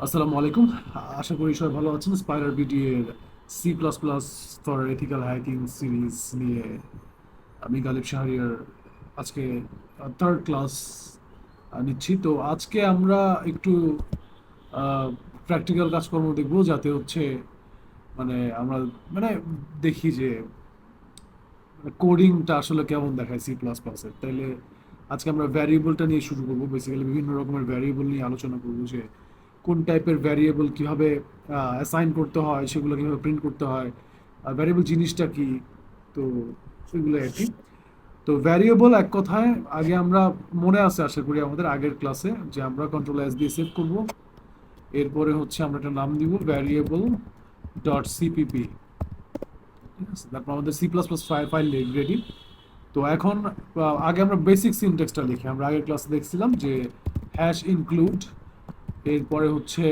আসসালামু আলাইকুম। আশা করি সবাই ভালো আছেন। স্পাইডার বিডি এর C plus plus for ethical hacking series নিয়ে আমি গালিব শাহরিয়ার আজকে থার্ড ক্লাস নিচ্ছি। তো আজকে আমরা একটু প্র্যাকটিক্যাল কাজকর্ম দেখব, যাতে হচ্ছে মানে আমরা মানে দেখি যে কোডিংটা আসলে কেমন দেখায় সি প্লাস প্লাসের। তাইলে আজকে আমরা ভ্যারিয়েবলটা নিয়ে শুরু করবো। বেসিক্যালি বিভিন্ন রকমের ভ্যারিয়েবল নিয়ে আলোচনা করবো, যে কোন টাইপের ভ্যারিয়েবল কিভাবে অ্যাসাইন করতে হয়, সেগুলো কিভাবে প্রিন্ট করতে হয়, ভ্যারিয়েবল জিনিসটা কি। তো এগুলো আর কি। তো ভ্যারিয়েবল এক কথায় আগে আমরা মনে আছে আশা করি আমাদের আগের ক্লাসে যে আমরা কন্ট্রোল এস দিয়ে সেভ করবো। এরপরে হচ্ছে আমরা একটা নাম দিব ভ্যারিয়েবল ডট সিপিপি। ঠিক আছে, তারপর আমাদের C plus plus file ready. তো এখন আগে আমরা বেসিক সিনট্যাক্সটা লিখি। আমরা আগের ক্লাসে দেখছিলাম যে হ্যাশ ইনক্লুড, এরপরে হচ্ছে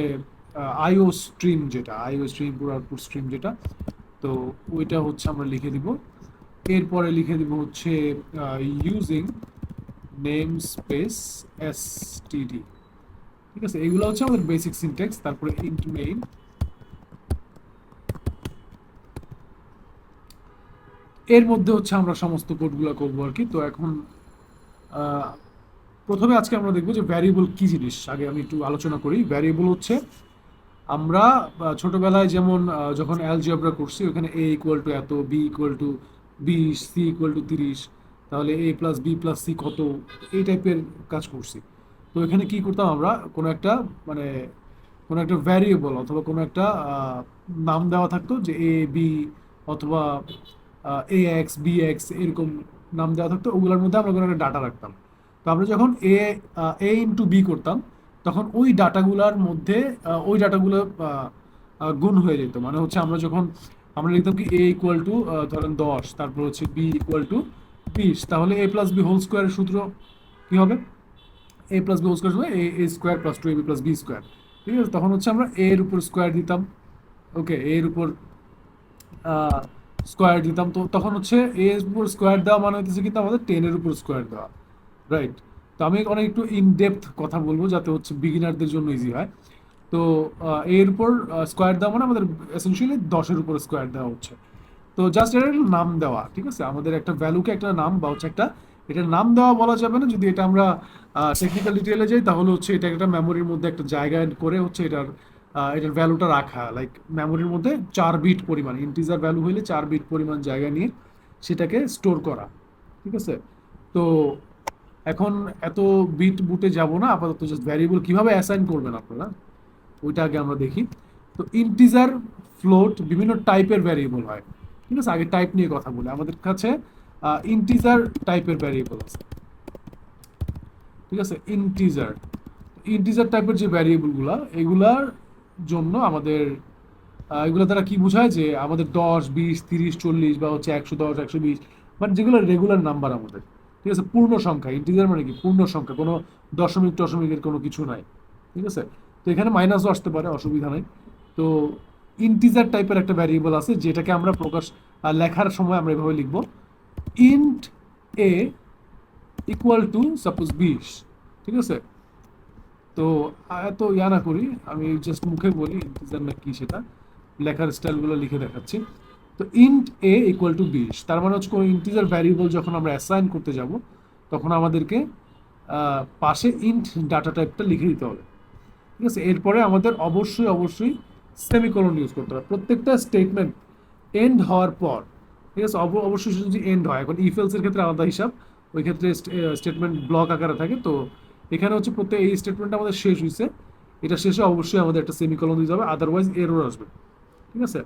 আইও স্ট্রিম, যেটা আইও স্ট্রিম পুরো আউটপুট স্ট্রিম যেটা, তো ওইটা হচ্ছে আমরা লিখে দিব। এরপরে লিখে দিব হচ্ছে ইউজিং নেম স্পেস এসটিডি। ঠিক আছে, এগুলো হচ্ছে আমাদের বেসিক সিনট্যাক্স। তারপরে ইন্ট মেইন, এর মধ্যে হচ্ছে আমরা সমস্ত কোডগুলো করবো আর কি। তো এখন আহ, প্রথমে আজকে আমরা দেখবো যে ভ্যারিয়েবল কি জিনিস। আগে আমি একটু আলোচনা করি। ভ্যারিয়েবল হচ্ছে আমরা ছোটবেলায় যেমন যখন অ্যালজেব্রা করছি, ওখানে এ ইকুয়াল টু এত, B equal to 20, C equal to 30, তাহলে A plus B plus C কত, এই টাইপের কাজ করছি। তো এখানে কি করতাম আমরা, কোনো একটা মানে কোনো একটা ভ্যারিয়েবল অথবা কোনো একটা নাম দেওয়া থাকতো, যে এ বি অথবা এ এক্স বি এক্স এরকম নাম দেওয়া থাকতো। ওগুলোর মধ্যে আমরা কোনো একটা ডাটা রাখতাম। তো আমরা যখন এ ইন্টু বি করতাম, তখন ওই ডাটাগুলোর মধ্যে ওই ডাটাগুলো গুণ হয়ে যেত। মানে হচ্ছে আমরা যখন আমরা লিখতাম কি এ ইকুয়াল টু ধরেন 10, তারপর হচ্ছে বি ইকুয়াল টু 20, তাহলে এ প্লাস বি হোল স্কোয়ারের সূত্র কি হবে? এ প্লাস বি হোল স্কোয়ার হবে এ square plus two A B plus B square. ঠিক আছে, তখন হচ্ছে আমরা এ এর উপর স্কোয়ার দিতাম। ওকে, এর উপর স্কোয়ার দিতাম। তো তখন হচ্ছে এ এর উপর স্কোয়ার দেওয়া মানে হচ্ছে কিন্তু আমাদের 10 এর উপর স্কোয়ার দেওয়া। রাইট। তো আমি অনেক একটু ইন ডেপথ কথা বলবো, যাতে হচ্ছে বিগিনারদের জন্য ইজি হয়। তো এর উপর স্কোয়ার দেওয়া মানে আমাদের এসেনশিয়ালি 10-এর উপর স্কোয়ার দেওয়া হচ্ছে। তো জাস্ট এর একটা নাম দেওয়া। ঠিক আছে, আমাদের একটা ভ্যালুকে একটা নাম বা হচ্ছে একটা, এটার নাম দেওয়া বলা যাবে না। যদি এটা আমরা টেকনিক্যাল ডিটেলে যাই, তাহলে হচ্ছে এটা একটা মেমোরির মধ্যে একটা জায়গায় করে হচ্ছে এটার ভ্যালুটা রাখা, লাইক মেমোরির মধ্যে 4 বিট পরিমাণ, ইন্টিজার ভ্যালু হইলে 4 বিট পরিমাণ জায়গা নিয়ে সেটাকে স্টোর করা। ঠিক আছে। তো এখন এত বিট বুটে যাব না, আপাতত জাস্ট ভ্যারিয়েবল কিভাবে অ্যাসাইন করবেন আপনারা ওইটা আগে আমরা দেখি। তো ইন্টিজার, ফ্লোট, বিভিন্ন টাইপের ভ্যারিয়েবল হয়। ঠিক আছে, আগে টাইপ নিয়ে কথা বলি। আমাদের কাছে ইন্টিজার টাইপের ভ্যারিয়েবল আছে। ঠিক আছে, ইন্টিজার ইন্টিজার টাইপের যে ভ্যারিয়েবলগুলো, এগুলার জন্য আমাদের এগুলো দ্বারা কি বোঝায়, যে আমাদের 10, 20, 30, 40 বা হচ্ছে 110, 120, মানে যেগুলো রেগুলার নাম্বার আমাদের। ঠিক আছে, পূর্ণ সংখ্যা। ইন্টিজার মানে কি পূর্ণ সংখ্যা, কোনো দশমিক টশমিকের কোনো কিছু নাই। ঠিক আছে, তো এখানে মাইনাসও আসতে পারে, অসুবিধা নেই। তো ইন্টিজার টাইপের একটা ভ্যারিয়েবল আছে, যেটাকে আমরা লেখার সময় আমরা এভাবে লিখবো, ইন্ট এ ইকুয়াল টু সাপোজ 20। ঠিক আছে, তো এত ইয়া না করি, আমি জাস্ট মুখে বলি ইন্টিজার না কি সেটা, লেখার স্টাইলগুলো লিখে দেখাচ্ছি। তো ইন্ট এ ইকুয়াল টু 20, তার মানে হচ্ছে কোনো ইন্টিজার ভ্যারিয়েবল যখন আমরা অ্যাসাইন করতে যাব, তখন আমাদেরকে পাশে ইন্ট ডাটা টাইপটা লিখে দিতে হবে। ঠিক আছে, এরপরে আমাদের অবশ্যই অবশ্যই সেমিকোলন ইউজ করতে হবে প্রত্যেকটা স্টেটমেন্ট এন্ড হওয়ার পর। ঠিক আছে, অবশ্যই যদি এন্ড হয়। এখন ইফেলস এর ক্ষেত্রে আলাদা হিসাব, ওই ক্ষেত্রে স্টেটমেন্ট ব্লক আকারে থাকে। তো এখানে হচ্ছে প্রত্যেক এই স্টেটমেন্টটা আমাদের শেষ হয়েছে, এটা শেষে অবশ্যই আমাদের একটা সেমিকোলন দিতে হবে, আদারওয়াইজ এরর আসবে। ঠিক আছে,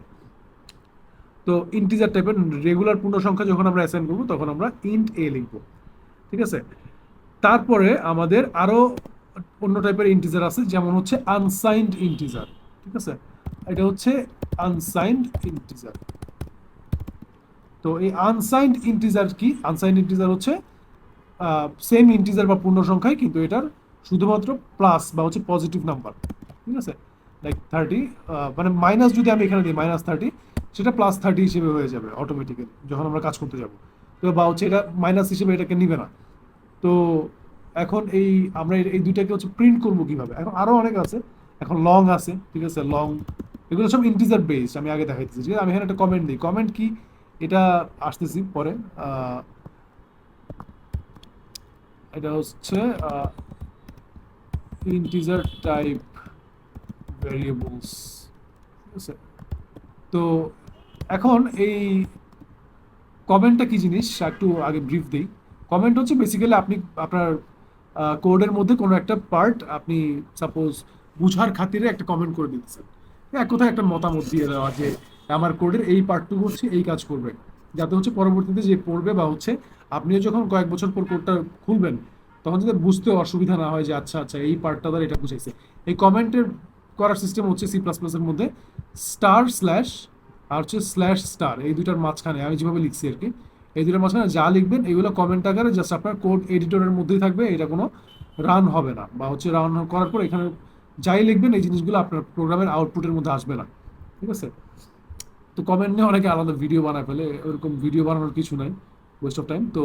তো ইন্টিজার টাইপের রেগুলার পূর্ণ সংখ্যা যখন আমরা অ্যাসাইন করবো, তখন আমরা ইন্ট এ লিখবো। ঠিক আছে, তারপরে আমাদের আরো অন্য টাইপের ইন্টিজার আছে, যেমন হচ্ছে আনসাইন্ড ইন্টিজার। ঠিক আছে, এটা হচ্ছে আনসাইন্ড ইন্টিজার। তো এই আনসাইন্ড ইন্টিজার কি? আনসাইন্ড ইন্টিজার হচ্ছে সেম ইন্টিজার বা পূর্ণ সংখ্যায়, কিন্তু এটার শুধুমাত্র প্লাস বা হচ্ছে পজিটিভ নাম্বার। ঠিক আছে, লাইক 30, মানে মাইনাস যদি আমি এখানে দিই -30, সেটা +30 হিসেবে হয়ে যাবে অটোমেটিক্যালি যখন আমরা কাজ করতে যাব। তো বা হচ্ছে এটা মাইনাস হিসেবে এটাকে নিবে না। তো এখন আমরা এই দুইটাকে হচ্ছে প্রিন্ট করবো কিভাবে, এখন আরো অনেক আছে। এখন লং আছে, ঠিক আছে, লং এগুলো সব ইন্টিজার বেসড, আমি আগে দেখাইতেছি, ঠিক আছে। আমি এখানে একটা কমেন্ট দিই, কমেন্ট কি এটা আসতেছি পরে। এটা হচ্ছে ইন্টিজার টাইপ ভ্যারিয়েবলস, ঠিক আছে। তো এখন এই কমেন্টটা কি জিনিস একটু আগে ব্রিফ দিই। কমেন্ট হচ্ছে বেসিক্যালি আপনি আপনার কোডের মধ্যে কোনো একটা পার্ট আপনি সাপোজ বুঝার খাতিরে একটা কমেন্ট করে দিতেছেন, এক কথায় একটা মতামত দিয়ে দেওয়া যে আমার কোডের এই পার্টটুকু হচ্ছে এই কাজ করবে, যাতে হচ্ছে পরবর্তীতে যে পড়বে বা হচ্ছে আপনিও যখন কয়েক বছর পর কোডটা খুলবেন তখন যাতে বুঝতে অসুবিধা না হয় যে আচ্ছা আচ্ছা এই পার্টটা দ্বারা এটা বুঝাইছে। এই কমেন্টের করার সিস্টেম হচ্ছে সি প্লাস প্লাসের মধ্যে স্টার স্ল্যাশ আর হচ্ছে স্ল্যাশ স্টার, এই দুইটার মাঝখানে আমি যেভাবে লিখছি আর কি, এই দুটোর মাঝখানে যা লিখবেন এগুলো কমেন্ট আকারে জাস্ট আপনার কোড এডিটরের মধ্যেই থাকবে, এটা কোনো রান হবে না, বা হচ্ছে রান করার পর এখানে যাই লিখবেন এই জিনিসগুলো আপনার প্রোগ্রামের আউটপুটের মধ্যে আসবে না, ঠিক আছে। তো কমেন্ট নিয়ে অনেকে আলাদা ভিডিও বানায় ফেলে, ওরকম ভিডিও বানানোর কিছু নাই, ওয়েস্ট অফ টাইম। তো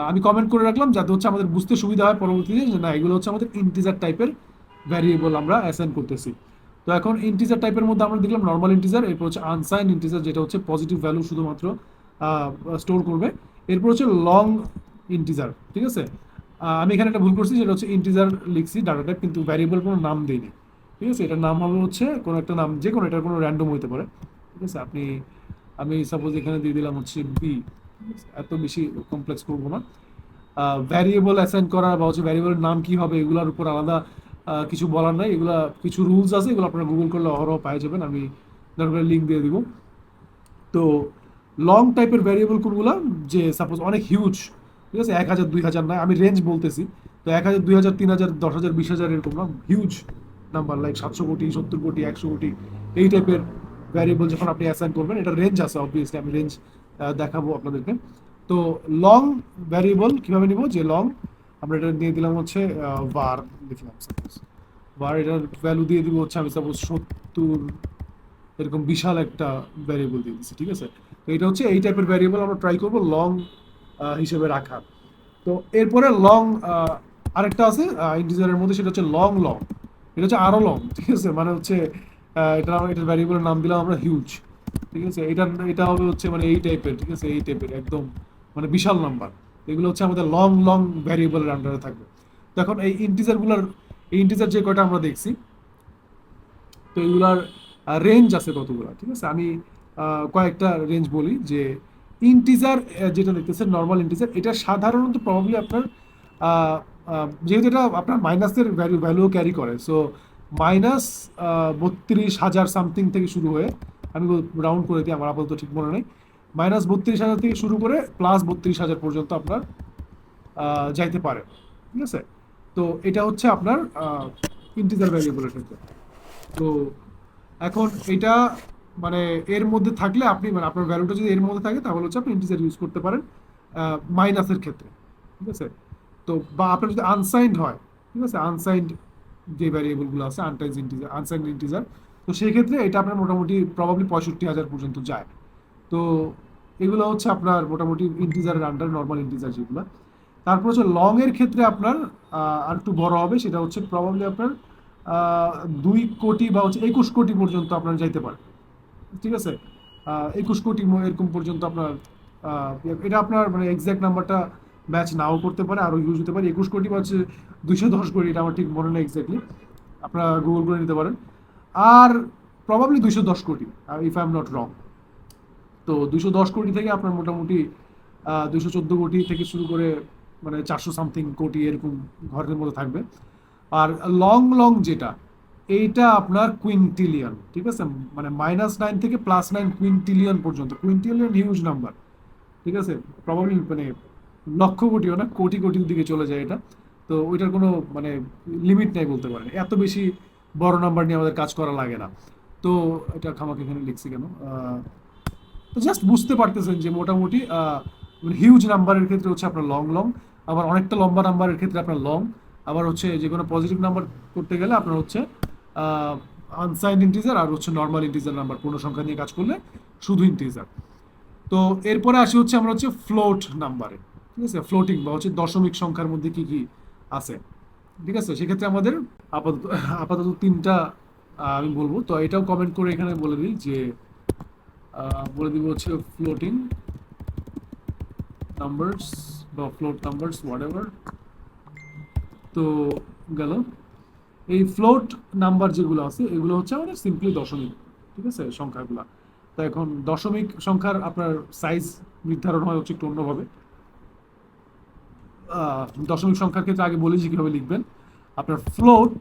আমি কমেন্ট করে রাখলাম যাতে হচ্ছে আমাদের বুঝতে সুবিধা হয় পরবর্তীতে যে না এগুলো হচ্ছে আমাদের ইন্টিজার টাইপের ভ্যারিয়েবল আমরা অ্যাসাইন করতেছি। তো এখন ইন্টিজার টাইপের মধ্যে আমরা দেখলাম নর্মাল ইন্টিজার, এরপর হচ্ছে আনসাইন ইন্টিজার যেটা হচ্ছে পজিটিভ ভ্যালু শুধুমাত্র স্টোর করবে, এরপর হচ্ছে লং ইন্টিজার, ঠিক আছে। আমি এখানে একটা ভুল করছি, যেটা হচ্ছে ইন্টিজার লিখছি ডাটা টাইপ, কিন্তু ভ্যারিয়েবল কোনো নাম দেইনি, ঠিক আছে। এটার নাম হবে হচ্ছে কোনো একটা নাম, যে কোনো এটার কোনো র্যান্ডম হতে পারে, ঠিক আছে। আমি সাপোজ এখানে দিয়ে দিলাম হচ্ছে বি, এত বেশি কমপ্লেক্স করবো না। ভ্যারিয়েবল অ্যাসাইন করা বা হচ্ছে ভ্যারিয়েবলের নাম কি হবে এগুলোর উপর আলাদা কিছু বলার নাই, এগুলা কিছু রুলস আছে, এগুলো আপনারা গুগল করলে অহরহ পাই যাবেন, আমি দরকার লিঙ্ক দিয়ে দিব। তো লং টাইপের ভ্যারিয়েবল কোনগুলো, যে সাপোজ অনেক হিউজ, ঠিক আছে, 1,000 2,000 নয়, আমি রেঞ্জ বলতেছি। তো 1,000 2,000 3,000 10,000 20,000 এরকম না, হিউজ নাম্বার লাইক 700 কোটি 70 কোটি 100 কোটি এই টাইপের ভ্যারিয়েবল যখন আপনি অ্যাসাইন করবেন, এটা রেঞ্জ আছে অবভিয়াসলি, আমি রেঞ্জ দেখাবো আপনাদেরকে। তো লং ভ্যারিয়েবল কিভাবে নিব, যে লং আমরা এটা দিয়ে দিলাম হচ্ছে var লিখলাম সাপোজ var, এটার ভ্যালু দিয়ে দিব হচ্ছে আমি সাপোজ 70, এরকম বিশাল একটা ভ্যারিয়েবল দিয়ে দিচ্ছি, ঠিক আছে। তো এটা হচ্ছে এই টাইপের ভ্যারিয়েবল আমরা ট্রাই করবো লং হিসেবে রাখার। তো এরপরে লং আরেকটা আছে ইন্টিজারের মধ্যে, সেটা হচ্ছে লং লং, এটা হচ্ছে আরো লং, ঠিক আছে। মানে হচ্ছে এটার ভ্যারিয়েবলের নাম দিলাম আমরা হিউজ, ঠিক আছে। এটা হবে হচ্ছে মানে এই টাইপের, ঠিক আছে, এই টাইপের একদম মানে বিশাল নাম্বার। এগুলো হচ্ছে আমাদের লং লং ভ্যারিয়েবলের আন্ডারে থাকবে। তো এখন এই ইন্টিজার যে কয়টা আমরা দেখছি, তো এগুলার রেঞ্জ আছে কতগুলো, ঠিক আছে। আমি কয়েকটা রেঞ্জ বলি, যে ইন্টিজার যেটা দেখতেছেন নর্মাল ইন্টিজার, এটা সাধারণত প্রবাবলি আপনার যেহেতু এটা আপনার মাইনাসের ভ্যালু ক্যারি করে, সো মাইনাস 32,000 সামথিং থেকে শুরু হয়ে, আমি রাউন্ড করে দিই, আমার আপাতত ঠিক মনে নেই, মাইনাস 32,000 থেকে শুরু করে প্লাস 32,000 পর্যন্ত আপনার যাইতে পারে, ঠিক আছে। তো এটা হচ্ছে আপনার ইন্টিজার ভ্যারিয়েবলের ক্ষেত্রে। তো এখন এটা মানে এর মধ্যে থাকলে আপনি মানে আপনার ভ্যালুটা যদি এর মধ্যে থাকে তাহলে হচ্ছে আপনি ইন্টিজার ইউজ করতে পারেন মাইনাসের ক্ষেত্রে, ঠিক আছে। তো বা আপনার যদি আনসাইন্ড হয়, ঠিক আছে, আনসাইন্ড যে ভ্যারিয়েবলগুলো আছে আনসাইন্ড ইন্টিজার, তো সেই ক্ষেত্রে এটা আপনার মোটামুটি প্রবাবলি 65,000 পর্যন্ত যায়। তো এগুলো হচ্ছে আপনার মোটামুটি ইন্টিজারের আন্ডার নর্মাল ইন্টিজার যেগুলো। তারপর হচ্ছে লং এর ক্ষেত্রে আপনার আর একটু বড় হবে, সেটা হচ্ছে প্রবাবলি আপনার 2 কোটি বা হচ্ছে 21 কোটি পর্যন্ত আপনার যাইতে পারে, ঠিক আছে। 21 কোটি এরকম পর্যন্ত আপনার এটা আপনার মানে এক্সাক্ট নাম্বারটা ম্যাচ নাও করতে পারে, আরও ইউজ হতে পারে। 21 কোটি বা হচ্ছে 210 কোটি, এটা আমার ঠিক মনে নেই এক্স্যাক্টলি, আপনারা গুগল করে নিতে পারেন। আর প্রবাবলি 210 কোটি, if I am not wrong. তো 210 কোটি থেকে আপনার মোটামুটি 214 কোটি থেকে শুরু করে মানে 400 সামথিং কোটি এরকম ঘরের মধ্যে থাকবে। আর লং লং যেটা, এইটা আপনার কুইন্টিলিয়ন, ঠিক আছে, মানে -9 থেকে +9 কুইন্টিলিয়ন পর্যন্ত, কুইন্টিলিয়ন হিউজ নাম্বার, ঠিক আছে। প্রবাবলি মানে লক্ষ কোটিও না, কোটি কোটির দিকে চলে যায় এটা। তো ওইটার কোনো মানে লিমিট নাই বলতে পারেন, এত বেশি বড় নাম্বার নিয়ে আমাদের কাজ করা লাগে না। তো এটা খামাকে এখানে লিখছি কেন, তো জাস্ট বুঝতে পারতেছেন যে মোটামুটি হিউজ নাম্বারের ক্ষেত্রে হচ্ছে আপনার লং লং, আবার অনেকটা লম্বা নাম্বারের ক্ষেত্রে আপনার লং, আবার হচ্ছে যে কোনো পজিটিভ নাম্বার করতে গেলে আপনার হচ্ছে আনসাইন্ড ইন্টিজার আর হচ্ছে নর্মাল ইন্টিজার নাম্বার, পূর্ণ সংখ্যা নিয়ে কাজ করলে শুধু ইন্টিজার। তো এরপরে আসি হচ্ছে আমরা হচ্ছে ফ্লোট নাম্বারে, ঠিক আছে, ফ্লোটিং বা হচ্ছে দশমিক সংখ্যার মধ্যে কি কি আছে। ঠিক আছে, সেক্ষেত্রে আমাদের আপাতত আপাতত তিনটা আমি বলবো। তো এটাও কমেন্ট করে এখানে বলে দিই যে বলে দিব হচ্ছে ফ্লোটিং নাম্বারস বা ফ্লোট নাম্বারস হোয়াট এভার। তো গেল, এই ফ্লোট নাম্বার যেগুলো আছে এগুলো হচ্ছে আমাদের সিম্পলি দশমিক, ঠিক আছে, সংখ্যাগুলো। তো এখন দশমিক সংখ্যার আপনার সাইজ নির্ধারণ হয় হচ্ছে একটু অন্যভাবে। দশমিক সংখ্যার ক্ষেত্রে আগে বলি যে কীভাবে লিখবেন। আপনার ফ্লোট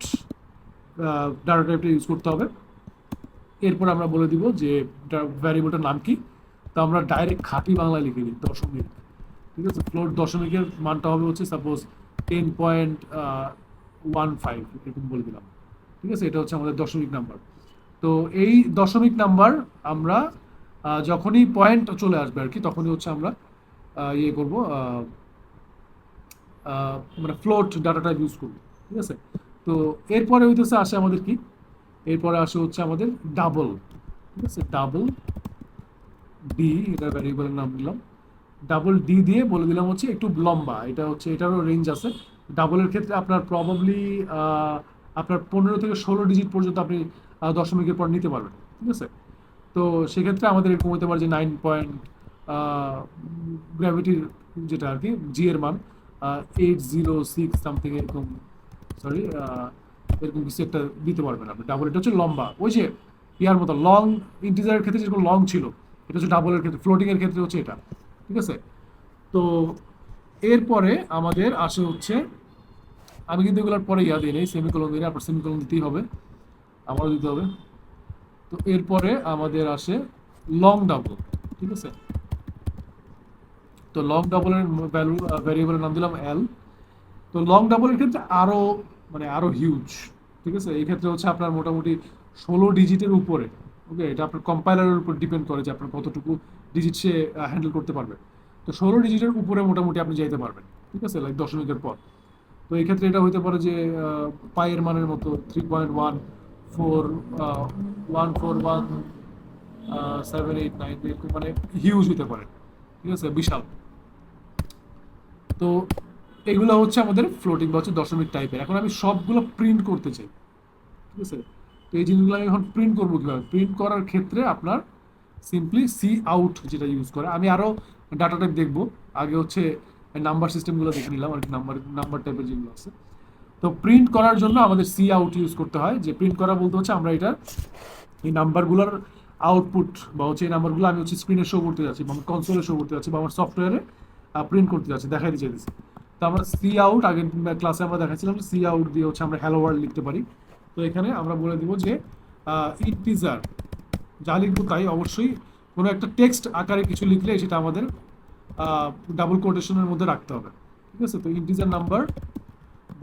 ডাটা টাইপটা ইউজ করতে হবে। এরপর আমরা বলে দিব যে ভ্যারিয়েবলটার নাম কি। তো আমরা ডাইরেক্ট খাঁটি বাংলায় লিখে দিই দশমিক, ঠিক আছে। ফ্লোট দশমিকের মানটা হবে হচ্ছে সাপোজ 10.15 এরকম বলে দিলাম, ঠিক আছে। এটা হচ্ছে আমাদের দশমিক নাম্বার। তো এই দশমিক নাম্বার আমরা যখনই পয়েন্ট চলে আসবে আর কি, তখনই হচ্ছে আমরা ইয়ে করব, মানে ফ্লোট ডাটাটা ইউজ করবো, ঠিক আছে। তো এরপরে হইতেছে আসে আমাদের কি, এরপরে আসে হচ্ছে আমাদের ডাবল, ঠিক আছে। ডাবল ডি, এটা ভ্যারিয়েবলের নাম দিলাম। ডাবল ডি দিয়ে বলে দিলাম হচ্ছে একটু লম্বা, এটা হচ্ছে এটারও রেঞ্জ আছে। ডাবলের ক্ষেত্রে আপনার প্রবাবলি আপনার 15 থেকে 16 ডিজিট পর্যন্ত আপনি দশমিকের পর নিতে পারবেন, ঠিক আছে। তো সেক্ষেত্রে আমাদের এরকম হতে পারে যে 9 গ্র্যাভিটির যেটা আর কি জি এর মান 806 সামথিং এরকম, সরি এরকম কিছু একটা দিতে পারবেন আপনি। ডাবল এটা হচ্ছে লম্বা, ওই যে ইয়ার মতো লং, ইন্টিজারের ক্ষেত্রে যেরকম লং ছিল, এটা হচ্ছে ডাবলের ক্ষেত্রে, ফ্লোটিং এর ক্ষেত্রে হচ্ছে এটা, ঠিক আছে। তো এরপরে আমাদের আসে হচ্ছে, আমি কিন্তু এগুলোর পরে ইয়া দিই নেই, সেমিকোলন দিই, আপনার সেমিকোলন দিতেই হবে, আমারও দিতে হবে। তো এরপরে আমাদের আসে লং ডাবল, ঠিক আছে। তো লং ডাবলের ভ্যালু ভ্যারিয়েবলের নাম দিলাম এল। তো লং ডাবলের ক্ষেত্রে আরো মানে আরো হিউজ, ঠিক আছে। এই ক্ষেত্রে হচ্ছে আপনার মোটামুটি 16 ডিজিটের উপরে। ওকে, এটা আপনার কম্পাইলারের উপর ডিপেন্ড করে যে আপনার কতটুকু ডিজিট সে হ্যান্ডেল করতে পারবে। তো 16 ডিজিটের উপরে মোটামুটি আপনি যাইতে পারবেন, ঠিক আছে, লাইক দশমিকের পর। তো এই ক্ষেত্রে এটা হতে পারে যে পাইয়ের মানের মতো 3.14141789 এরকম, মানে হিউজ হতে পারে, ঠিক আছে, বিশাল। তো এগুলো হচ্ছে আমাদের ফ্লোটিং বা হচ্ছে দশমিক টাইপের। এখন আমি সবগুলো প্রিন্ট করতে চাই, ঠিক আছে। তো এই জিনিসগুলো আমি এখন প্রিন্ট করবো কীভাবে? প্রিন্ট করার ক্ষেত্রে আপনার সিম্পলি সি আউট যেটা ইউজ করে, আমি আরও ডাটা টাইপ দেখবো, আগে হচ্ছে নাম্বার সিস্টেমগুলো দেখে নিলাম আর কি, নাম্বার নাম্বার টাইপের যেগুলো আছে। তো প্রিন্ট করার জন্য আমাদের সি আউট ইউজ করতে হয়। যে প্রিন্ট করা বলতে হচ্ছে আমরা এটা এই নাম্বারগুলোর আউটপুট বা হচ্ছে এই নাম্বারগুলো আমি হচ্ছে স্ক্রিনে শো করতে যাচ্ছি বা আমার কনসোলে শো করতে যাচ্ছি বা আমার সফটওয়্যারে প্রিন্ট করতে যাচ্ছি, দেখাই দিতে চাইছি। তো আমরা সি আউট, আগের ক্লাসে আমরা দেখাচ্ছিলাম সি আউট দিয়ে হচ্ছে আমরা হ্যালো ওয়ার্ল্ড লিখতে পারি। তো এখানে আমরা বলে দিব যে ইন্টিজার, যা লিখবো তাই অবশ্যই কোনো একটা টেক্সট আকারে কিছু লিখলে সেটা আমাদের ডাবল কোটেশনের মধ্যে রাখতে হবে, ঠিক আছে। তো ইন্টিজার নাম্বার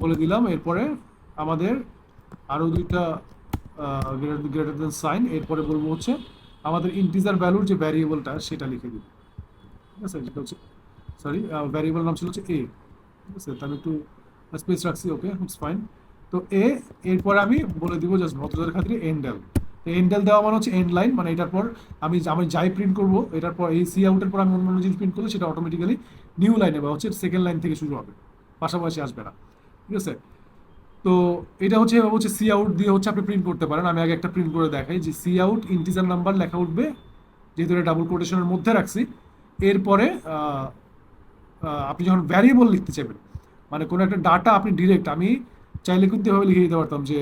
বলে দিলাম। এরপরে আমাদের আরও দুইটা গ্রেটার দেন সাইন, এরপরে বলবো হচ্ছে আমাদের ইন্টিজার ভ্যালুর যে ভ্যারিয়েবলটা সেটা লিখে দিব, ঠিক আছে। যেটা হচ্ছে, সরি, ভ্যারিয়েবল নাম ছিল হচ্ছে এ, ঠিক আছে। তো আমি একটু স্পেস রাখছি, ওকে, ইটস ফাইন। তো এ, এরপরে আমি বলে দিব জাস্ট ভদ্রতার খাতিরে এন্ডেল। এন্ডেল দেওয়া মানে হচ্ছে এন্ড লাইন, মানে এটার পর আমি যাই প্রিন্ট করবো এটার পর এই সি আউটের পর আমি অন্য অন্য জিনিস প্রিন্ট করলে সেটা অটোমেটিক্যালি নিউ লাইনে বা হচ্ছে সেকেন্ড লাইন থেকে শুরু হবে, পাশাপাশি আসবে না, ঠিক আছে। তো এটা হচ্ছে এভাবে হচ্ছে সি আউট দিয়ে হচ্ছে আপনি প্রিন্ট করতে পারেন। আমি আগে একটা প্রিন্ট করে দেখাই যে সি আউট ইন্টিজার নাম্বার লেখা উঠবে, যেহেতু এটা ডাবল কোটেশনের মধ্যে রাখছি। এরপরে আপনি যখন ভ্যারিয়েবল লিখতে চাইবেন, মানে কোনো একটা ডাটা আপনি ডিরেক্ট, আমি চাইলে কিন্তু এভাবে লিখে দিতে পারতাম যে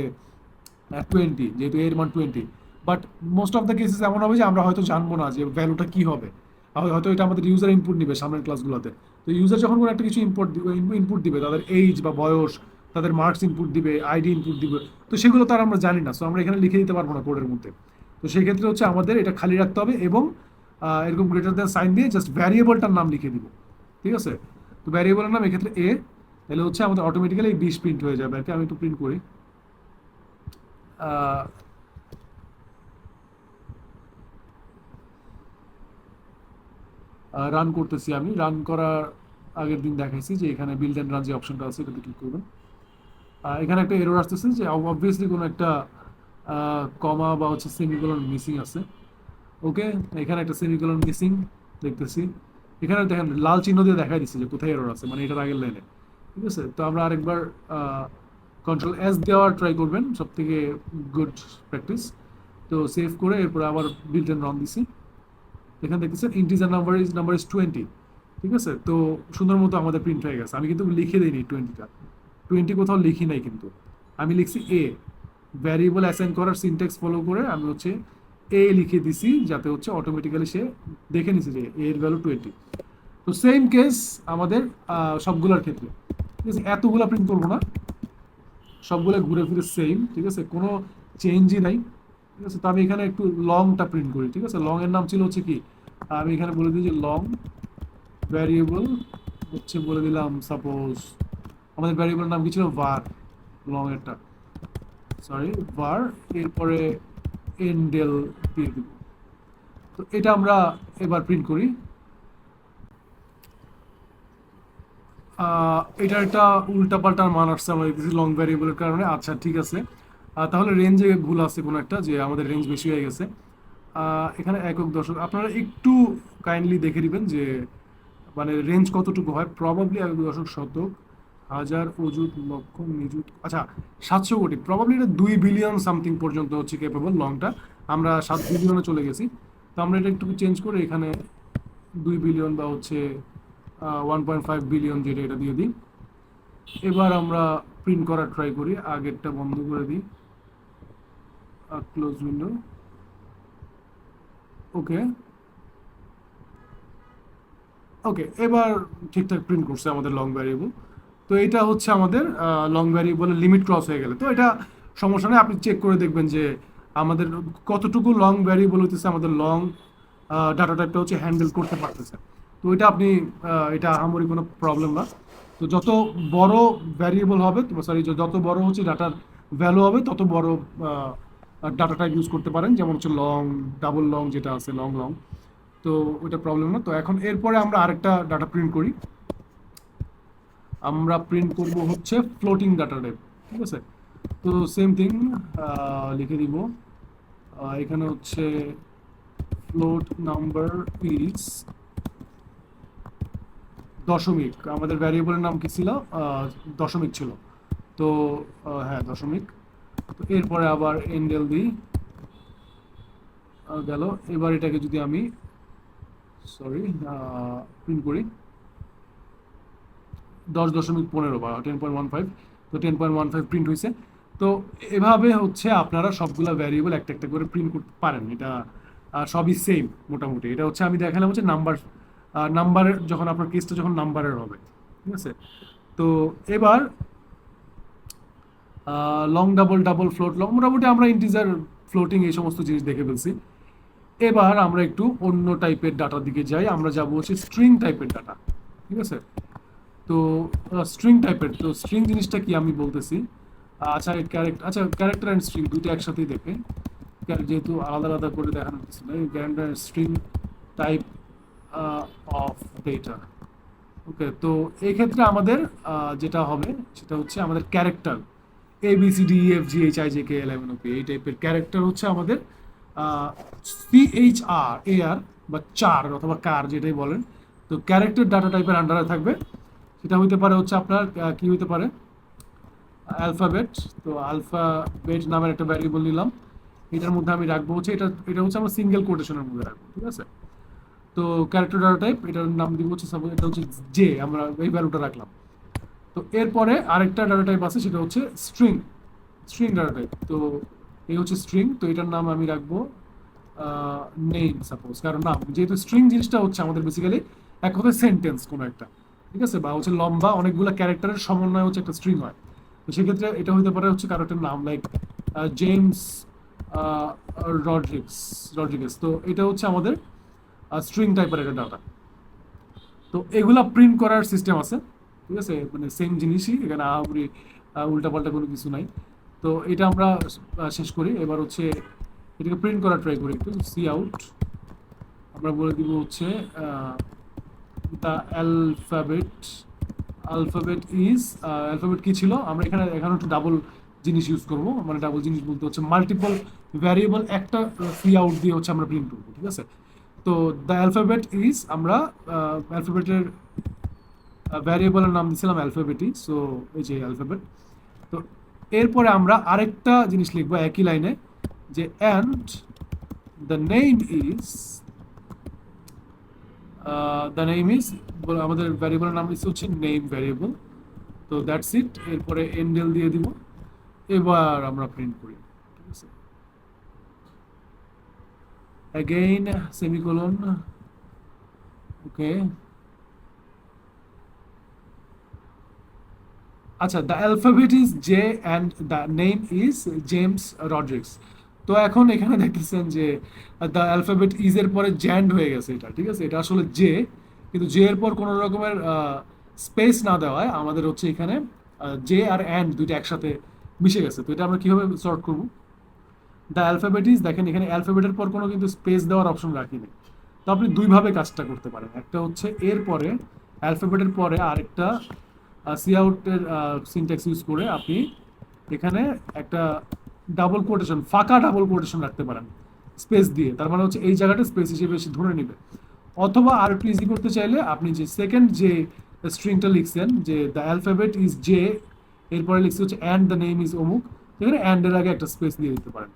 20, যেহেতু এর মান 20। But most of the cases এমন হবে যে আমরা হয়তো জানবো না যে ভ্যালুটা কি হবে, হয়তো এটা আমাদের ইউজার ইনপুট নিবে সামনের ক্লাসগুলোতে। তো ইউজার যখন কোনো একটা কিছু ইনপুট দিবে, তাদের এইজ বা বয়স, তাদের মার্কস ইনপুট দিবে, আইডি ইনপুট দিবে, তো সেগুলো তার আমরা জানি না, সো আমরা এখানে লিখে দিতে পারবো না কোডের মধ্যে। তো সেই ক্ষেত্রে হচ্ছে আমাদের এটা খালি রাখতে হবে এবং এরকম গ্রেটার দ্যান সাইন দিয়ে জাস্ট ভ্যারিয়েবলটার নাম লিখে দিব, ঠিক আছে। তো ভ্যারিয়েবলের নাম এক্ষেত্রে এ, তাহলে হচ্ছে আমাদের অটোমেটিক্যালি এই 20 প্রিন্ট হয়ে যাবে আর কি। আমি একটু প্রিন্ট করি, রান করতেছি। আমি রান করার আগের দিন দেখাইছি যে এখানে বিল্ড অ্যান্ড রান যে অপশনটা আছে এটাতে ক্লিক করবেন। এখানে একটা এরর আসতেছে যে অবভিয়াসলি কোনো একটা কমা বা হচ্ছে সেমিকোলন মিসিং আছে। ওকে, এখানে একটা সেমিকোলন মিসিং দেখতেছি। এখানে দেখেন লাল চিহ্ন দিয়ে দেখাই দিচ্ছে যে কোথায় এরর আছে, মানে এটার আগের লাইনে, ঠিক আছে। তো আমরা আরেকবার কন্ট্রোল এস দেওয়ার ট্রাই করবেন, সব থেকে গুড প্র্যাকটিস। তো সেভ করে এরপর আবার বিল্ট এন্ড রান দিছি। এখানে দেখতেছেন ইন্টিজার নাম্বার ইজ 20, ঠিক আছে। তো সুন্দর মতো আমাদের প্রিন্ট হয়ে গেছে। আমি কিন্তু লিখে দিইনি 20টা, 20 কোথাও লিখি নাই কিন্তু, আমি লিখছি এ। ভ্যারিয়েবল অ্যাসাইন করার সিনট্যাক্স ফলো করে আমি হচ্ছে এ লিখে দিছি, যাতে হচ্ছে অটোমেটিক্যালি সে দেখে নিছে যে এর ভ্যালু 20। তো সেম কেস আমাদের সবগুলোর ক্ষেত্রে, ঠিক আছে। এতগুলো প্রিন্ট করবো না, সবগুলো ঘুরে ফিরে সেম, ঠিক আছে, কোনো চেঞ্জই নাই, ঠিক আছে। তো আমি এখানে একটু লংটা প্রিন্ট করি, ঠিক আছে। লং এর নাম ছিল হচ্ছে কি, আমি এখানে বলে দিই যে লং ভ্যারিয়েবল হচ্ছে, বলে দিলাম সাপোজ আমাদের ভ্যারিয়েবল নাম কি ছিল, var, লং এরটা, সরি var, এরপরে এন্ডেল দিয়ে দিব। তো এটা আমরা এবার প্রিন্ট করি। এটার একটা উল্টাপাল্টার মান আসছে আমরা দেখতেছি লং ভ্যারিয়েবলের কারণে। আচ্ছা ঠিক আছে, তাহলে রেঞ্জে ভুল আছে কোনো একটা, যে আমাদের রেঞ্জ বেশি হয়ে গেছে। এখানে একক দশক আপনারা একটু কাইন্ডলি দেখে দিবেন যে মানে রেঞ্জ কতটুকু হয়। প্রবাবলি একক দশক শতক হাজার অযুত লক্ষ নিযুত, আচ্ছা 700 কোটি, প্রবাবলি এটা 2 বিলিয়ন সামথিং পর্যন্ত হচ্ছে ক্যাপেবল লংটা। আমরা 7 বিলিয়নে চলে গেছি। তো আমরা এটা একটু চেঞ্জ করে এখানে 2 বিলিয়ন বা হচ্ছে 1.5 বিলিয়ন, যেটা এটা দিয়ে দিই। এবার আমরা প্রিন্ট করার ট্রাই করি, আগেরটা বন্ধ করে দিই, ক্লোজ উইন্ডো, ওকে ওকে। এবার ঠিকঠাক প্রিন্ট করছে আমাদের লং ভ্যারিয়েবল। তো এটা হচ্ছে আমাদের লং ভ্যারিয়েবলের লিমিট ক্রস হয়ে গেলে, তো এটা সমস্যা নেই, আপনি চেক করে দেখবেন যে আমাদের কতটুকু লং ভ্যারিয়েবল হইতেছে, আমাদের লং ডাটা টাইপটা হচ্ছে হ্যান্ডেল করতে পারতেছে। তো এটা আপনি এটা আহামরি কোনো প্রবলেম না। তো যত বড় ভ্যারিয়েবল হবে, সরি, যত বড় হচ্ছে ডাটার ভ্যালু হবে, তত বড় ডাটা টাইপ ইউজ করতে পারেন, যেমন হচ্ছে লং, ডাবল লং যেটা আছে, লং লং। তো ওইটা প্রবলেম না। তো এখন এরপরে আমরা আরেকটা ডাটা প্রিন্ট করি। আমরা প্রিন্ট করব হচ্ছে ফ্লোটিং ডাটা টাইপ, ঠিক আছে। তো সেম থিং লিখে দিব, এখানে হচ্ছে ফ্লোট নাম্বার ইজ দশমিক। আমাদের ভ্যারিয়েবলের নাম কি ছিল, দশমিক ছিল। তো হ্যাঁ দশমিক। তো এরপরে আবার এন্ডেল দিই, গেল। এবার এটাকে যদি আমি সরি প্রিন্ট করি 10.15 বা 10.15, তো 10.15 প্রিন্ট হয়েছে। তো এভাবে হচ্ছে আপনারা সবগুলা ভ্যারিয়েবল একটা একটা করে প্রিন্ট করতে পারেন। এটা সবই সেম মোটামুটি। এটা হচ্ছে আমি দেখালাম হচ্ছে নাম্বারের, যখন আপনার কেসটা যখন নাম্বারের হবে, ঠিক আছে। তো এবার long double, double float long, মোটামুটি আমরা ইন্টিজার, ফ্লোটিং এই সমস্ত জিনিস দেখে ফেলছি। এবার আমরা একটু অন্য টাইপের ডাটার দিকে যাই, আমরা যাবো হচ্ছে স্ট্রিং টাইপের ডাটা, ঠিক আছে। তো স্ট্রিং টাইপের, তো স্ট্রিং জিনিসটা কি আমি বলতেছি। আচ্ছা ক্যারেক্টার অ্যান্ড স্ট্রিং দুইটা একসাথেই দেখে, যেহেতু আলাদা আলাদা করে দেখানো কিছু না, character and string type of data, okay. তো এই ক্ষেত্রে আমাদের যেটা হবে সেটা হচ্ছে আমাদের ক্যারেক্টার, ABCDEFGHIJKLMNOP, এই টাইপের ক্যারেক্টার হচ্ছে আমাদের CHR বা চার অথবা কার যেটাই বলেন। তো ক্যারেক্টার ডাটা টাইপের আন্ডারে থাকবে। সেটা হইতে পারে হচ্ছে আপনার কি হইতে পারে, অ্যালফাবেট। তো আলফাবেট নামের একটা ভ্যারিয়েবল নিলাম, এটার মধ্যে আমি রাখবো হচ্ছে এটা এটা হচ্ছে আমরা সিঙ্গেল কোটেশনের মধ্যে রাখবো, ঠিক আছে। তো ক্যারেক্টার ডাটা টাইপ, এটার নাম দিব হচ্ছে সাপোজ এটা হচ্ছে জে, আমরা এই ভ্যালুটা রাখলাম। তো এরপরে আরেকটা ডাটা টাইপ আছে, সেটা হচ্ছে স্ট্রিং, স্ট্রিং ডাটা টাইপ। তো এই হচ্ছে স্ট্রিং, তো এটার নাম আমি রাখবো নেম সাপোজ, কারণ নাম, যেহেতু স্ট্রিং জিনিসটা হচ্ছে আমাদের বেসিক্যালি এক কথায় সেন্টেন্স কোনো একটা, ঠিক আছে, বা হচ্ছে লম্বা অনেকগুলো ক্যারেক্টারের সমন্বয় হচ্ছে একটা স্ট্রিং হয়। তো সেক্ষেত্রে এটা হইতে পারে হচ্ছে কারো একটা নাম, লাইক জেমস রড্রিগেস। তো এটা হচ্ছে আমাদের স্ট্রিং টাইপের একটা ডাটা। তো এগুলা প্রিন্ট করার সিস্টেম আছে, ঠিক আছে, মানে সেম জিনিসই, এখানে আহামরি উল্টাপাল্টা কোনো কিছু নাই। তো এটা আমরা শেষ করি। এবার হচ্ছে এটাকে প্রিন্ট করার ট্রাই করি একটু, সি আউট, আমরা বলে দিব হচ্ছে দ্য অ্যালফাবেট, অ্যালফাবেট কি ছিল, আমরা এখানে এখানে একটু ডাবল জিনিস ইউজ করব, মানে ডাবল জিনিস বলতে হচ্ছে মাল্টিপল ভ্যারিয়েবল একটা সি আউট দিয়ে হচ্ছে আমরা প্রিন্ট করবো, ঠিক আছে। তো দ্য অ্যালফাবেট ইজ, আমরা অ্যালফাবেটের ভ্যারিয়েবলের নাম দিয়েছিলাম অ্যালফাবেটই, সো এই যে অ্যালফাবেট। তো এরপরে আমরা আরেকটা জিনিস লিখবো একই লাইনে, যে অ্যান্ড দ্য নেম ইজ আমাদের ভ্যারিয়েবলের নাম হচ্ছে নেম ভ্যারিয়েবল। তো দ্যাটস ইট। এরপরে এন্ডেল দিয়ে দিব। এবার আমরা প্রিন্ট করি, ঠিক আছে। অ্যাগেইন সেমিকোলন, ওকে। আচ্ছা, the alphabet is J and the name is James Rodrigues. তো এখন এখানে দেখতেছেন যে দ্য অ্যালফাবেট ইজ এর পরে জ্যান্ড হয়ে গেছে, এটা ঠিক আছে, এটা আসলে জে, কিন্তু জে এর পর কোনো রকমের স্পেস না দেওয়ায় আমাদের হচ্ছে এখানে জে আর অ্যান্ড দুইটা একসাথে মিশে গেছে। তো এটা আমরা কিভাবে সর্ট করবো? দ্য অ্যালফাবেট ইজ, দেখেন এখানে অ্যালফাবেটের পর কোনো কিন্তু স্পেস দেওয়ার অপশন রাখিনি। তো আপনি দুইভাবে কাজটা করতে পারেন। একটা হচ্ছে এর পরে অ্যালফাবেটের পরে আরেকটা সি আউটের সিনট্যাক্স ইউজ করে আপনি এখানে একটা ডাবল কোটেশন, ফাঁকা ডাবল কোটেশন রাখতে পারেন স্পেস দিয়ে। তার মানে হচ্ছে এই জায়গাটা স্পেস হিসেবে এসে ধরে নেবে। অথবা আর একটু ইজি করতে চাইলে আপনি যে সেকেন্ড যে স্ট্রিংটা লিখছেন, যে দ্য অ্যালফাবেট ইজ জে, এরপরে লিখছে হচ্ছে অ্যান্ড দ্য নেম ইজ অমুক, সেখানে অ্যান্ড এর আগে একটা স্পেস দিয়ে দিতে পারেন,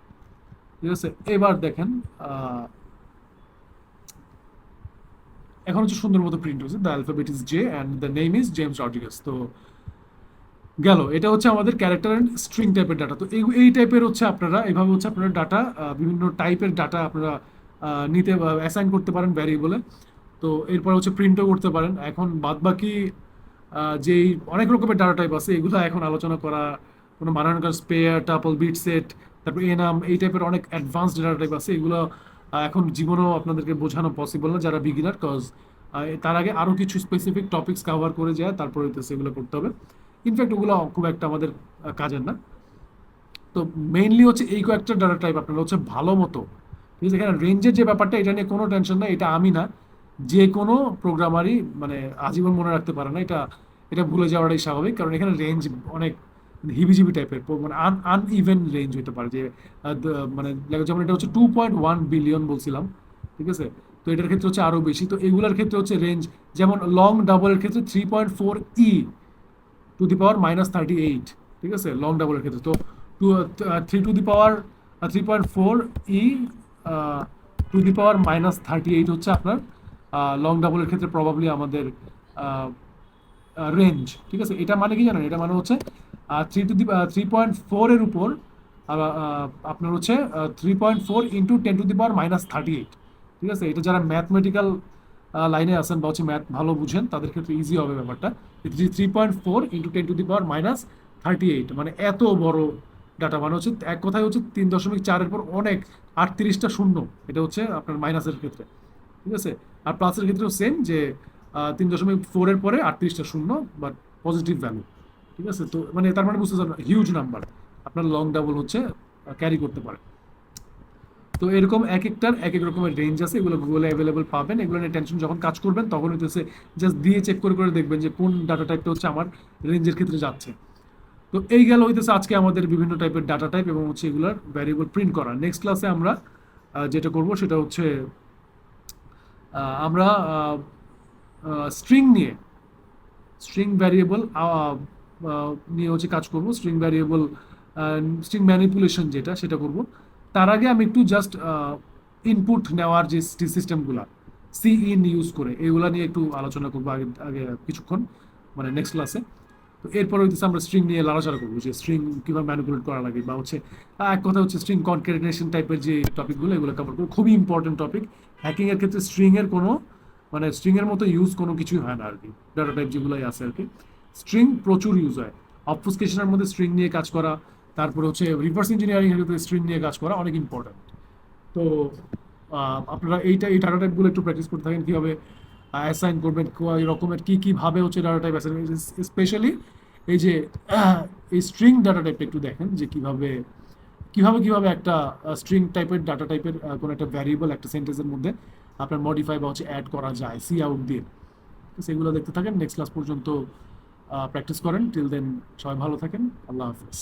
ঠিক আছে। এবার দেখেন এখন হচ্ছে সুন্দর মতো প্রিন্ট হচ্ছে, the alphabet is J and the name is James Rodrigues. তো গেল, এটা হচ্ছে আমাদের ক্যারেক্টার অ্যান্ড স্ট্রিং টাইপের ডাটা। তো এই টাইপের হচ্ছে আপনারা এইভাবে হচ্ছে আপনারা ডাটা, বিভিন্ন টাইপের ডাটা আপনারা নিতে অ্যাসাইন করতে পারেন ভ্যারিয়েবলে। তো এরপর হচ্ছে প্রিন্টও করতে পারেন। এখন বাদ বাকি যেই অনেক রকমের ডাটা টাইপ আছে, এগুলো এখন আলোচনা করা কোনো মানান, স্পেয়ার, টাপল, বিট সেট, তারপর এনাম, এই টাইপের অনেক অ্যাডভান্সড ডাটা টাইপ আছে। এগুলো এখন জীবনেও আপনাদেরকে বোঝানো পসিবল না যারা বিগিনার, কজ তার আগে আরও কিছু স্পেসিফিক টপিকস কভার করে যায়, তারপরে হইতেছে এগুলো করতে হবে। ইনফ্যাক্ট ওগুলো খুব একটা আমাদের কাজের না। তো মেইনলি হচ্ছে এই কয়েকটা ডাটা টাইপ আপনারা হচ্ছে ভালো মতো, ঠিক আছে। এখানে রেঞ্জের যে ব্যাপারটা, এটা নিয়ে কোনো টেনশন নাই, এটা আমি না, যে কোনো প্রোগ্রামারই মানে আজীবন মনে রাখতে পারে না। এটা এটা ভুলে যাওয়াটাই স্বাভাবিক, কারণ এখানে রেঞ্জ অনেক হিবিজিবি টাইপের, মানে আনইভেন রেঞ্জ হতে পারে। যে মানে যেমন এটা হচ্ছে 2.1 বিলিয়ন বলছিলাম, ঠিক আছে। তো এটার ক্ষেত্রে হচ্ছে আরও বেশি। তো এগুলোর ক্ষেত্রে হচ্ছে রেঞ্জ, যেমন লং ডাবলের ক্ষেত্রে 3.4 টু দি পাওয়ার -38, ঠিক আছে, লং ডাবলের ক্ষেত্রে। তো 3 to the power 3.4 to the পাওয়ার -38 হচ্ছে আপনার লং ডাবলের ক্ষেত্রে প্রবাবলি আমাদের রেঞ্জ, ঠিক আছে। এটা মানে কি জানেন? এটা মানে হচ্ছে 3.4 এর উপর আপনার হচ্ছে 3.4 ইন্টু 10⁻⁻⁸, ঠিক আছে। এটা যারা ম্যাথমেটিক্যাল লাইনে আছেন বা হচ্ছে ম্যাথ ভালো বুঝেন, তাদের ক্ষেত্রে ইজি হবে ব্যাপারটা। 3.4 ইন্টু 10⁻⁻38, মানে এত বড় ডাটা, মানে হচ্ছে এক কথায় হচ্ছে 3.4-এর পর অনেক 38টা শূন্য। এটা হচ্ছে আপনার মাইনাসের ক্ষেত্রে, ঠিক আছে। আর প্লাসের ক্ষেত্রেও সেম, যে 3.4-এর পরে 38টা শূন্য, বাট পজিটিভ ভ্যালু, ঠিক আছে। তো মানে তার মানে বুঝতে পারবেন হিউজ নাম্বার আপনার লং ডাবল হচ্ছে ক্যারি করতে পারে। তো এরকম এক একটার এক এক রকমের রেঞ্জ আছে, এগুলো গুগলে অ্যাভেলেবল পাবেন। এগুলো নিয়ে টেনশন, যখন কাজ করবেন তখন হইতেছে জাস্ট দিয়ে চেক করে করে দেখবেন যে কোন ডাটা টাইপটা হচ্ছে আমার রেঞ্জের ক্ষেত্রে যাচ্ছে। তো এই গেল হইতেছে আজকে আমাদের বিভিন্ন টাইপের ডাটা টাইপ এবং হচ্ছে এগুলোর ভ্যারিয়েবল প্রিন্ট করা। নেক্সট ক্লাসে আমরা যেটা করব সেটা হচ্ছে আমরা স্ট্রিং নিয়ে, স্ট্রিং ভ্যারিয়েবল নিয়ে হচ্ছে কাজ করব। স্ট্রিং ভ্যারিয়েবল, স্ট্রিং ম্যানিপুলেশন যেটা, সেটা করব। তার আগে আমি একটু জাস্ট ইনপুট নেওয়ার যে সিস্টেমগুলো সি ইন ইউজ করে, এগুলো নিয়ে একটু আলোচনা করবো আগে আগে কিছুক্ষণ, মানে নেক্সট ক্লাসে। তো এরপর হইতেছে আমরা স্ট্রিং নিয়ে আলোচনা করবো, যে স্ট্রিং কীভাবে ম্যানিপুলেট করা লাগে, বা হচ্ছে এক কথা হচ্ছে স্ট্রিং কনক্যাটিনেশন টাইপের যে টপিকগুলো, এগুলো কভার করবো। খুবই ইম্পর্টেন্ট টপিক। হ্যাকিংয়ের ক্ষেত্রে স্ট্রিংয়ের কোনো, মানে স্ট্রিংয়ের মতো ইউজ কোনো কিছুই হয় না আর কি, ডাটা টাইপ যেগুলোই আছে আর কি। স্ট্রিং প্রচুর ইউজ হয়। অবফুসকেশনের মধ্যে স্ট্রিং নিয়ে কাজ করা, তারপরে হচ্ছে রিভার্স ইঞ্জিনিয়ারিং এর ক্ষেত্রে স্ট্রিং নিয়ে কাজ করা অনেক ইম্পর্টেন্ট। তো আপনারা এই ডাটা টাইপগুলো একটু প্র্যাকটিস করতে থাকেন, কীভাবে অ্যাসাইন করবেন, এই রকমের কীভাবে হচ্ছে ডাটা টাইপ অ্যাসাইন, স্পেশালি এই যে এই স্ট্রিং ডাটা টাইপটা একটু দেখেন, যে কীভাবে কিভাবে কিভাবে একটা স্ট্রিং টাইপের ডাটা টাইপের কোনো একটা ভ্যারিয়েবল একটা সেন্টেন্সের মধ্যে আপনার মডিফাই বা হচ্ছে অ্যাড করা যায় সি আউট দিয়ে। তো সেগুলো দেখতে থাকেন, নেক্সট ক্লাস পর্যন্ত প্র্যাকটিস করেন। টিল দেন সবাই ভালো থাকেন, আল্লাহ হাফিজ।